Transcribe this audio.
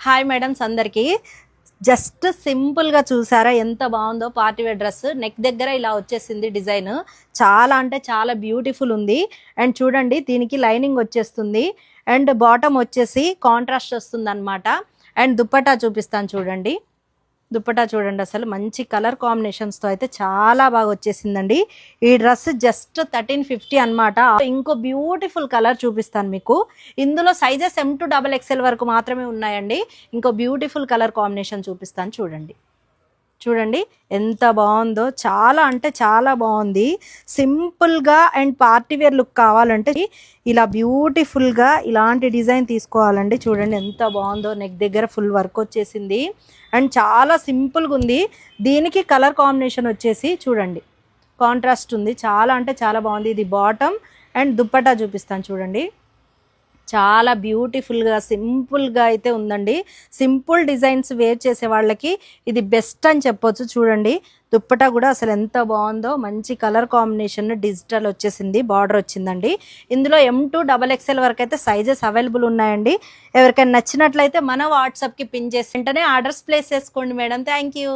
Hi madams అందరికీ. Just సింపుల్గా చూసారా ఎంత బాగుందో పార్టీ వేర్ డ్రెస్. నెక్ దగ్గర ఇలా వచ్చేసింది డిజైన్. చాలా అంటే చాలా బ్యూటిఫుల్ ఉంది. అండ్ చూడండి దీనికి లైనింగ్ వచ్చేస్తుంది అండ్ బాటమ్ వచ్చేసి కాంట్రాస్ట్ వస్తుంది అనమాట. అండ్ దుప్పటా చూపిస్తాను చూడండి. దుప్పటా చూడండి, అసలు మంచి కలర్ కాంబినేషన్స్తో అయితే చాలా బాగా వచ్చేసిందండి. ఈ డ్రెస్ జస్ట్ 1350 అనమాట. ఇంకో బ్యూటిఫుల్ కలర్ చూపిస్తాను మీకు. ఇందులో సైజెస్ M to XXL వరకు మాత్రమే ఉన్నాయండి. ఇంకో బ్యూటిఫుల్ కలర్ కాంబినేషన్ చూపిస్తాను చూడండి. చూడండి ఎంత బాగుందో, చాలా అంటే చాలా బాగుంది. సింపుల్గా అండ్ పార్టీ వేర్ లుక్ కావాలంటే ఇలా బ్యూటిఫుల్గా ఇలాంటి డిజైన్ తీసుకోవాలండి. చూడండి ఎంత బాగుందో, నెక్ దగ్గర ఫుల్ వర్క్ వచ్చేసింది అండ్ చాలా సింపుల్గా ఉంది. దీనికి కలర్ కాంబినేషన్ వచ్చేసి చూడండి కాంట్రాస్ట్ ఉంది, చాలా అంటే చాలా బాగుంది. ఇది బాటమ్ అండ్ దుప్పటా చూపిస్తాను చూడండి. చాలా బ్యూటిఫుల్గా సింపుల్గా అయితే ఉందండి. సింపుల్ డిజైన్స్ వేర్ చేసే వాళ్ళకి ఇది బెస్ట్ అని చెప్పొచ్చు. చూడండి దుప్పటా కూడా అసలు ఎంత బాగుందో, మంచి కలర్ కాంబినేషన్, డిజిటల్ వచ్చేసింది, బార్డర్ వచ్చిందండి. ఇందులో M to XXL వరకు అయితే సైజెస్ అవైలబుల్ ఉన్నాయండి. ఎవరికైనా నచ్చినట్లయితే మన వాట్సాప్కి పిన్ చేసి వెంటనే ఆర్డర్స్ ప్లేస్ చేసుకోండి మేడం. Thank you.